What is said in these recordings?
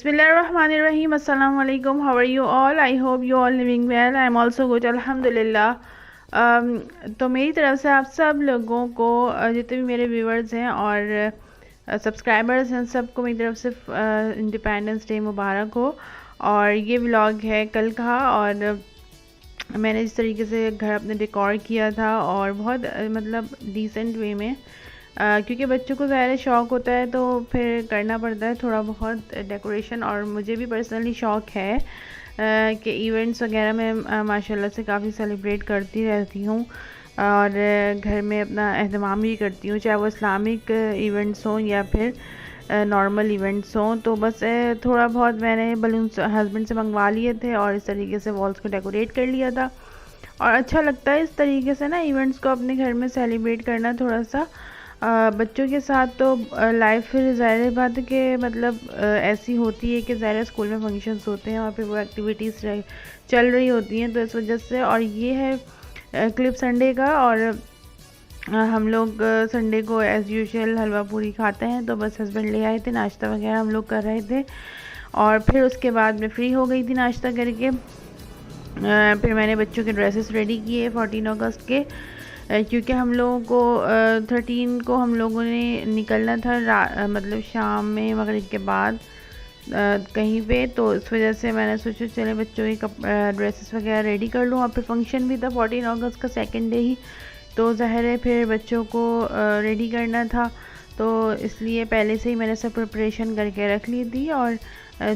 बिस्मिल्लाहिर्रहमानिर्रहीम। अस्सलाम वालेकुम। How are you all? I hope you all living well. I am also good, अल्हम्दुलिल्लाह। तो मेरी तरफ से आप सब लोगों को, जितने भी मेरे व्यूवर्स हैं और सब्सक्राइबर्स हैं, सबको मेरी तरफ से इंडिपेंडेंस डे मुबारक हो। और ये व्लॉग है कल का, और मैंने जिस तरीके से घर अपने डेकोर किया था और बहुत मतलब डिसेंट वे में, क्योंकि बच्चों को ज़ाहिर शौक़ होता है तो फिर करना पड़ता है थोड़ा बहुत डेकोरेशन। और मुझे भी पर्सनली शौक़ है कि इवेंट्स वगैरह में माशाल्लाह से काफ़ी सेलिब्रेट करती रहती हूँ और घर में अपना एहतमाम भी करती हूँ, चाहे वो इस्लामिक इवेंट्स हों या फिर नॉर्मल इवेंट्स हों। तो बस थोड़ा बहुत मैंने बलून्स हस्बैंड से मंगवा लिए थे और इस तरीके से वॉल्स को डेकोरेट कर लिया था। और अच्छा लगता है इस तरीके से ना इवेंट्स को अपने घर में सेलिब्रेट करना थोड़ा सा। बच्चों के साथ तो लाइफ फिर ज़ाहिर बात है कि मतलब ऐसी होती है कि ज़ाहिर स्कूल में फंक्शंस होते हैं और फिर वो एक्टिविटीज़ चल रही होती हैं, तो इस वजह से। और ये है क्लिप संडे का, और हम लोग संडे को एज़ यूजुअल हलवा पूरी खाते हैं। तो बस हस्बैंड ले आए थे, नाश्ता वगैरह हम लोग कर रहे थे और फिर उसके बाद मैं फ्री हो गई थी नाश्ता करके। फिर मैंने बच्चों के ड्रेसेस रेडी किए 14 अगस्त के, क्योंकि हम लोगों को 13 को हम लोगों ने निकलना था मतलब शाम में मगरिब के बाद कहीं पे। तो इस वजह से मैंने सोचा चले बच्चों के ड्रेसेस वगैरह रेडी कर लूँ। और फिर फंक्शन भी था 14 अगस्त का, सेकंड डे ही, तो ज़ाहिर है फिर बच्चों को रेडी करना था, तो इसलिए पहले से ही मैंने सब प्रिपरेशन करके रख ली थी। और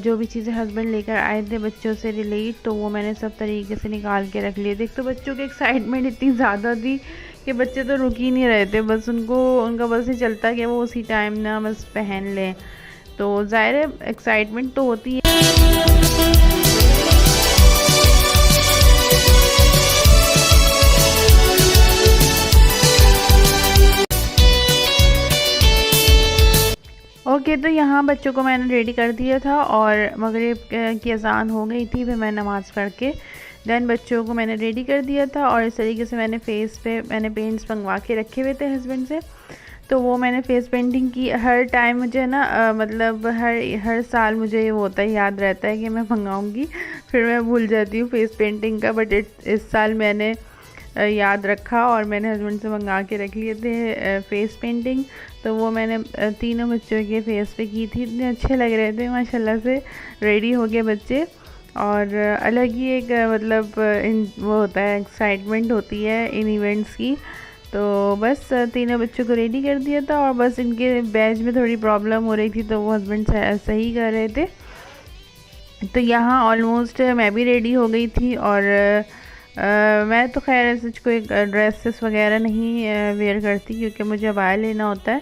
जो भी चीज़ें हस्बैंड लेकर आए थे बच्चों से रिलेट, तो वो मैंने सब तरीके से निकाल के रख लिए थे। तो बच्चों की एक्साइटमेंट इतनी ज़्यादा थी कि बच्चे तो रुक ही नहीं रहे थे, बस उनका बस ही चलता कि वो उसी टाइम ना बस पहन लें। तो ज़ाहिर है एक्साइटमेंट तो होती है। ओके, तो यहाँ बच्चों को मैंने रेडी कर दिया था और मगरिब की अज़ान हो गई थी, फिर मैं नमाज़ पढ़ के देन बच्चों को मैंने रेडी कर दिया था। और इस तरीके से मैंने फेस पे मैंने पेंट्स मंगवा के रखे हुए थे हस्बैंड से, तो वो मैंने फेस पेंटिंग की। हर टाइम मुझे ना मतलब हर साल मुझे ये होता है, याद रहता है कि मैं मंगाऊंगी, फिर मैं भूल जाती हूँ फेस पेंटिंग का। बट इस साल मैंने याद रखा और मैंने हस्बैंड से मंगा के रख लिए थे फेस पेंटिंग। तो वो मैंने तीनों बच्चों के फेस पे की थी, इतने अच्छे लग रहे थे माशाल्लाह से। रेडी हो गए बच्चे और अलग ही एक मतलब वो होता है, एक्साइटमेंट होती है इन इवेंट्स की। तो बस तीनों बच्चों को रेडी कर दिया था और बस इनके बैच में थोड़ी प्रॉब्लम हो रही थी, तो वो हस्बैंड सही कर रहे थे। तो यहाँ ऑलमोस्ट मैं भी रेडी हो गई थी और मैं तो खैर ऐसे कोई ड्रेसेस वगैरह नहीं वेयर करती, क्योंकि मुझे अबाया लेना होता है,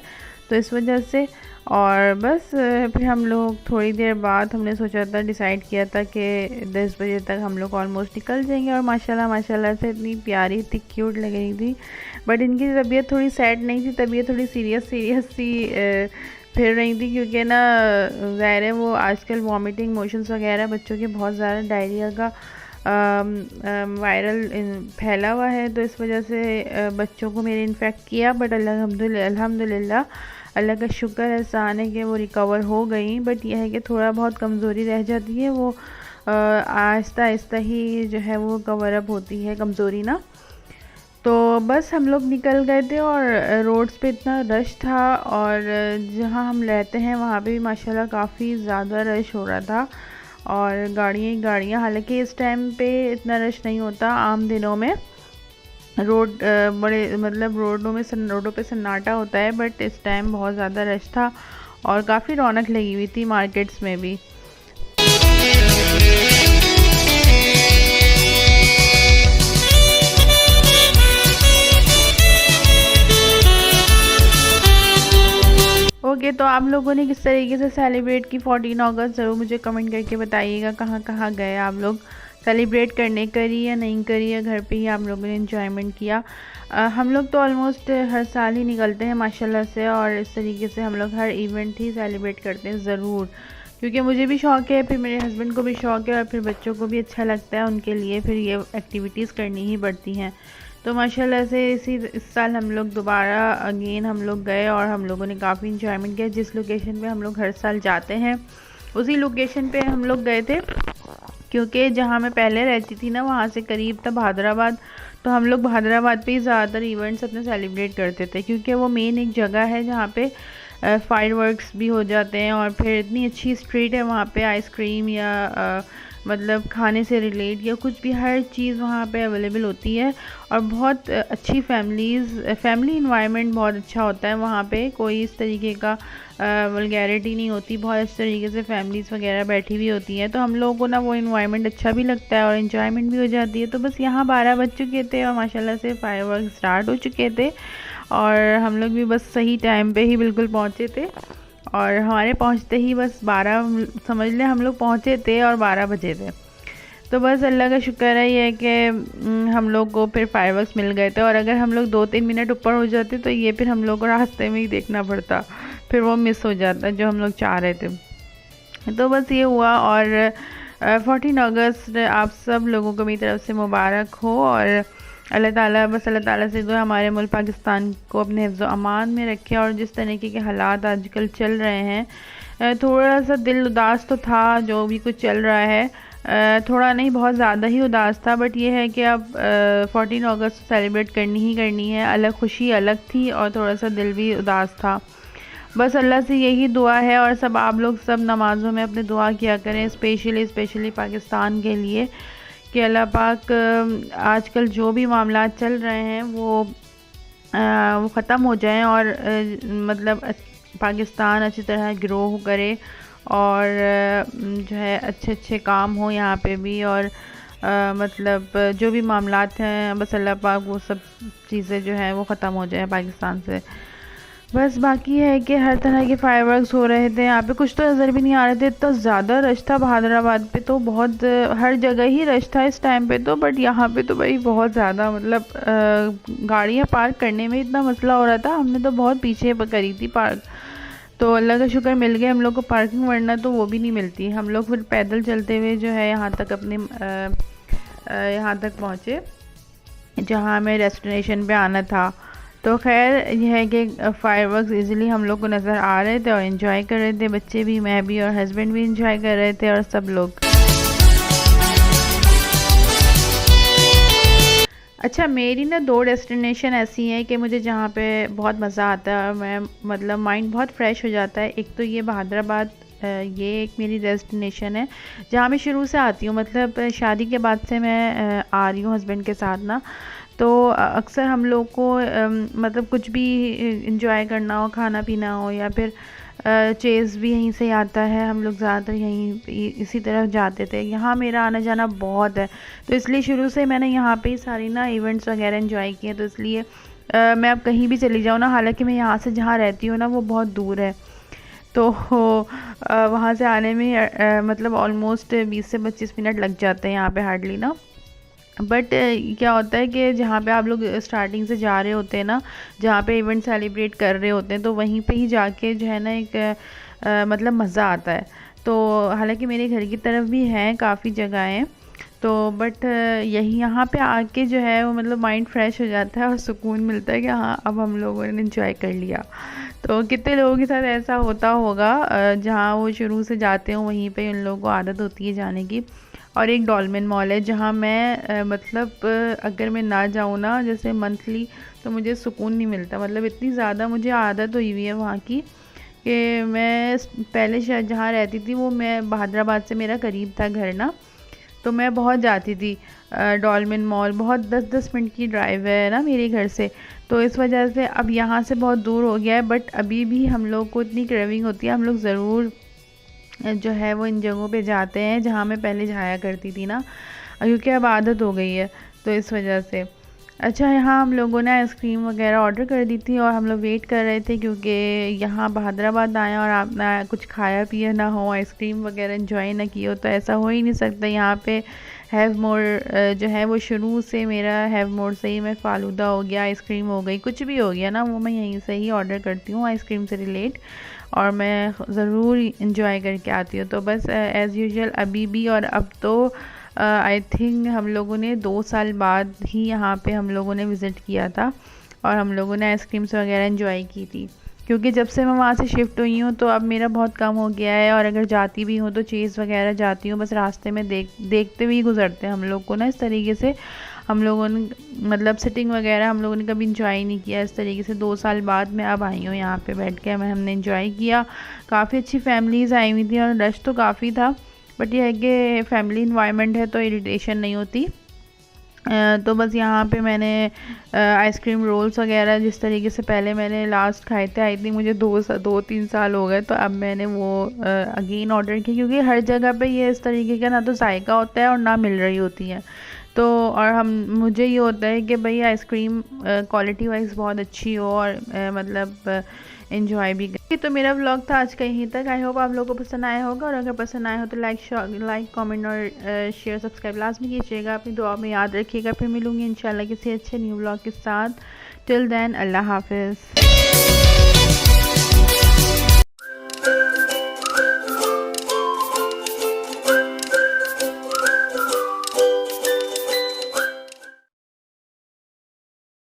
तो इस वजह से। और बस फिर हम लोग थोड़ी देर बाद हमने सोचा था, डिसाइड किया था कि 10 बजे तक हम लोग ऑलमोस्ट निकल जाएंगे। और माशाल्लाह से इतनी प्यारी, इतनी क्यूट लग रही थी। बट इनकी तबीयत थोड़ी सैड नहीं थी, तबीयत थोड़ी सीरियस सी फिर रही थी, क्योंकि ना ज़ाहिर है वो आजकल वॉमिटिंग मोशंस वगैरह बच्चों के बहुत ज़्यादा, डायरिया का वायरल फैला हुआ है, तो इस वजह से बच्चों को मेरे इन्फेक्ट किया। बट अल्हम्दुलिल्लाह अल्लाह का शुक्र एहसान है कि वो रिकवर हो गई। बट यह है कि थोड़ा बहुत कमज़ोरी रह जाती है, वो आहिस्ता आहिस्ता ही जो है वो कवर अप होती है कमज़ोरी ना। तो बस हम लोग निकल गए थे और रोड्स पे इतना रश था, और जहाँ हम रहते हैं वहाँ पे भी माशाल्लाह काफ़ी ज़्यादा रश हो रहा था और गाड़ियाँ। हालांकि इस टाइम पे इतना रश नहीं होता, आम दिनों में रोड बड़े मतलब रोडों पे सन्नाटा होता है, बट इस टाइम बहुत ज़्यादा रश था और काफ़ी रौनक लगी हुई थी मार्केट्स में भी। ओके, तो आप लोगों ने किस तरीके से सेलिब्रेट की 14 अगस्त, ज़रूर मुझे कमेंट करके बताइएगा। कहाँ कहाँ गए आप लोग सेलिब्रेट करने, करी या नहीं करी, या घर पे ही आप लोगों ने एंजॉयमेंट किया। हम लोग तो ऑलमोस्ट हर साल ही निकलते हैं माशाल्लाह से, और इस तरीके से हम लोग हर इवेंट ही सेलिब्रेट करते हैं ज़रूर, क्योंकि मुझे भी शौक़ है, फिर मेरे हस्बैंड को भी शौक़ है, और फिर बच्चों को भी अच्छा लगता है, उनके लिए फिर ये एक्टिविटीज़ करनी ही पड़ती हैं। तो माशाल्लाह से इस साल हम लोग दोबारा अगेन हम लोग गए और हम लोगों ने काफ़ी इंजॉयमेंट किया। जिस लोकेशन पे हम लोग हर साल जाते हैं उसी लोकेशन पे हम लोग गए थे, क्योंकि जहाँ मैं पहले रहती थी ना वहाँ से करीब था हैदराबाद। तो हम लोग हैदराबाद पे ही ज़्यादातर इवेंट्स अपने सेलिब्रेट करते थे, क्योंकि वो मेन एक जगह है जहाँ पे फायरवर्क्स भी हो जाते हैं, और फिर इतनी अच्छी स्ट्रीट है वहाँ पे, आइसक्रीम या मतलब खाने से रिलेट या कुछ भी हर चीज़ वहाँ पे अवेलेबल होती है। और बहुत अच्छी फैमिली इन्वायरमेंट बहुत अच्छा होता है वहाँ पे, कोई इस तरीके का वल्गैरिटी नहीं होती, बहुत अच्छे तरीके से फैमिलीज़ वगैरह बैठी हुई होती हैं। तो हम लोगों को ना वो इन्वायरमेंट अच्छा भी लगता है और इन्जॉयमेंट भी हो जाती है। तो बस यहाँ 12 बज चुके थे और माशाल्लाह से फायरवर्क स्टार्ट हो चुके थे, और हम लोग भी बस सही टाइम पे ही बिल्कुल पहुँचे थे। और हमारे पहुँचते ही बस 12 समझ लें हम लोग पहुँचे थे और 12 बजे थे। तो बस अल्लाह का शुक्र है ये कि हम लोग को फिर फायरवर्क्स मिल गए थे, और अगर हम लोग 2-3 मिनट ऊपर हो जाते तो ये फिर हम लोग को रास्ते में ही देखना पड़ता, फिर वो मिस हो जाता जो हम लोग चाह रहे थे। तो बस ये हुआ। और 14 अगस्त आप सब लोगों को मेरी तरफ से मुबारक हो, और अल्लाह ताला से दुआ हमारे मुल्क पाकिस्तान को अपने हिफ्ज़ अमान में रखे। और जिस तरीके के हालात आजकल चल रहे हैं, थोड़ा सा दिल उदास तो था जो भी कुछ चल रहा है, थोड़ा नहीं बहुत ज़्यादा ही उदास था, बट ये है कि अब 14 अगस्त सेलिब्रेट करनी ही करनी है। अलग खुशी अलग थी और थोड़ा सा दिल भी उदास था। बस अल्लाह से यही दुआ है, और सब आप लोग सब नमाज़ों में अपने दुआ किया करें, स्पेशली पाकिस्तान के लिए, कि अल्लाह पाक आजकल जो भी मामला चल रहे हैं वो ख़त्म हो जाएं, और मतलब पाकिस्तान अच्छी तरह ग्रो करे, और जो है अच्छे अच्छे काम हो यहाँ पे भी, और मतलब जो भी मामलात हैं बस अल्लाह पाक वो सब चीज़ें जो हैं वो ख़त्म हो जाए पाकिस्तान से। बस बाकी है कि हर तरह के फायरवर्क्स हो रहे थे यहाँ पे, कुछ तो नज़र भी नहीं आ रहे थे, इतना ज़्यादा रश था हैदराबाद पे, तो बहुत हर जगह ही रश था इस टाइम पे तो, बट यहाँ पे तो भाई बहुत ज़्यादा मतलब गाड़ियाँ पार्क करने में इतना मसला हो रहा था। हमने तो बहुत पीछे करी थी पार्क, तो अल्लाह का शुक्र मिल गया हम लोग को पार्किंग, वरना तो वो भी नहीं मिलती। हम लोग फिर पैदल चलते हुए जो है यहाँ तक अपने यहाँ तक पहुँचे जहाँ हमें डेस्टिनेशन पे आना था। तो खैर यह है कि फायरवर्क्स इजीली हम लोग को नज़र आ रहे थे और इन्जॉय कर रहे थे, बच्चे भी, मैं भी और हस्बैंड भी इन्जॉय कर रहे थे, और सब लोग। अच्छा, मेरी ना 2 डेस्टिनेशन ऐसी हैं कि मुझे जहाँ पे बहुत मज़ा आता है और मैं मतलब माइंड बहुत फ्रेश हो जाता है। एक तो ये हैदराबाद, ये एक मेरी डेस्टिनेशन है जहाँ मैं शुरू से आती हूँ, मतलब शादी के बाद से मैं आ रही हूँ हस्बैंड के साथ ना। तो अक्सर हम लोग को मतलब कुछ भी इंजॉय करना हो, खाना पीना हो, या फिर चेज़ भी यहीं से आता है, हम लोग ज़्यादातर यहीं इसी तरफ जाते थे। यहाँ मेरा आना जाना बहुत है, तो इसलिए शुरू से मैंने यहाँ पे ही सारी ना इवेंट्स वगैरह एंजॉय किए। तो इसलिए मैं अब कहीं भी चली जाऊँ ना, हालांकि मैं यहाँ से जहाँ रहती हूँ ना वो बहुत दूर है, तो वहाँ से आने में मतलब ऑलमोस्ट 20 से 25 मिनट लग जाते हैं यहाँ पे हार्डली ना। बट क्या होता है कि जहाँ पे आप लोग स्टार्टिंग से जा रहे होते हैं ना, जहाँ पे इवेंट सेलिब्रेट कर रहे होते हैं, तो वहीं पे ही जाके जो है ना एक मतलब मज़ा आता है। तो हालांकि मेरे घर की तरफ भी हैं काफ़ी जगहें, तो बट यही यहाँ पे आके जो है वो मतलब माइंड फ्रेश हो जाता है और सुकून मिलता है कि हाँ अब हम लोगों ने इंजॉय कर लिया। तो कितने लोगों के साथ ऐसा होता होगा जहाँ वो शुरू से जाते हो वहीं पे उन लोगों को आदत होती है जाने की। और एक डॉल्मेन मॉल है जहाँ मैं मतलब अगर मैं ना जाऊँ ना जैसे मंथली, तो मुझे सुकून नहीं मिलता। मतलब इतनी ज़्यादा मुझे आदत हुई हुई है वहाँ की कि मैं पहले शायद जहाँ रहती थी वो मैं हैदराबाद से मेरा करीब था घर ना, तो मैं बहुत जाती थी डॉल्मेन मॉल। बहुत 10-10 मिनट की ड्राइव है ना मेरे घर से, तो इस वजह से अब यहाँ से बहुत दूर हो गया है। बट अभी भी हम लोग को इतनी क्रेविंग होती है, हम लोग ज़रूर जो है वो इन जगहों पे जाते हैं जहाँ मैं पहले जाया करती थी ना, क्योंकि अब आदत हो गई है तो इस वजह से। अच्छा, यहाँ हम लोगों ने आइसक्रीम वगैरह ऑर्डर कर दी थी और हम लोग वेट कर रहे थे, क्योंकि यहाँ हैदराबाद आए और आपने कुछ खाया पिया ना हो, आइसक्रीम वगैरह एंजॉय ना किया हो, तो ऐसा हो ही नहीं सकता। यहाँ पे हैव मोर जो है वो शुरू से मेरा हैव मोर से ही, मैं फ़ालूदा हो गया, आइसक्रीम हो गई, कुछ भी हो गया ना, वो मैं यहीं से ही ऑर्डर करती हूँ आइसक्रीम से रिलेट, और मैं ज़रूर इंजॉय करके आती हूँ। तो बस एज़ यूजुअल अभी भी, और अब तो आई थिंक हम लोगों ने 2 साल बाद ही यहाँ पे हम लोगों ने विज़िट किया था और हम लोगों ने आइसक्रीम्स वगैरह एंजॉय की थी। क्योंकि जब से मैं वहाँ से शिफ्ट हुई हूँ तो अब मेरा बहुत कम हो गया है, और अगर जाती भी हूँ तो चीज़ वगैरह जाती हूँ बस रास्ते में देखते हुए गुजरते हैं हम लोग को ना। इस तरीके से हम लोगों ने मतलब सिटिंग वगैरह हम लोगों ने कभी इंजॉय नहीं किया इस तरीके से। 2 साल बाद मैं अब आई हूँ यहाँ पे बैठ के, हमने इंजॉय किया। काफ़ी अच्छी फैमिलीज़ आई हुई थी और रश तो काफ़ी था, बट यह है कि फैमिली इन्वायरमेंट है तो इरिटेशन नहीं होती। तो बस यहाँ पे मैंने आइसक्रीम रोल्स वगैरह जिस तरीके से पहले मैंने लास्ट खाए थे, आई थिंक मुझे 2-3 साल हो गए, तो अब मैंने वो अगेन ऑर्डर किया, क्योंकि हर जगह पे ये इस तरीके का ना तो जायका होता है और ना मिल रही होती है। तो और हम मुझे ये होता है कि भाई आइसक्रीम क्वालिटी वाइज बहुत अच्छी हो और मतलब इन्जॉय भी करें। तो मेरा व्लॉग था आज का यहीं तक। आई होप आप लोगों को पसंद आया होगा, और अगर पसंद आया हो तो लाइक कमेंट और शेयर सब्सक्राइब लाजमी कीजिएगा। अपनी दुआ में याद रखिएगा। फिर मिलूंगी इंशाल्लाह किसी अच्छे न्यू व्लॉग के साथ। टिल देन अल्लाह हाफिज़।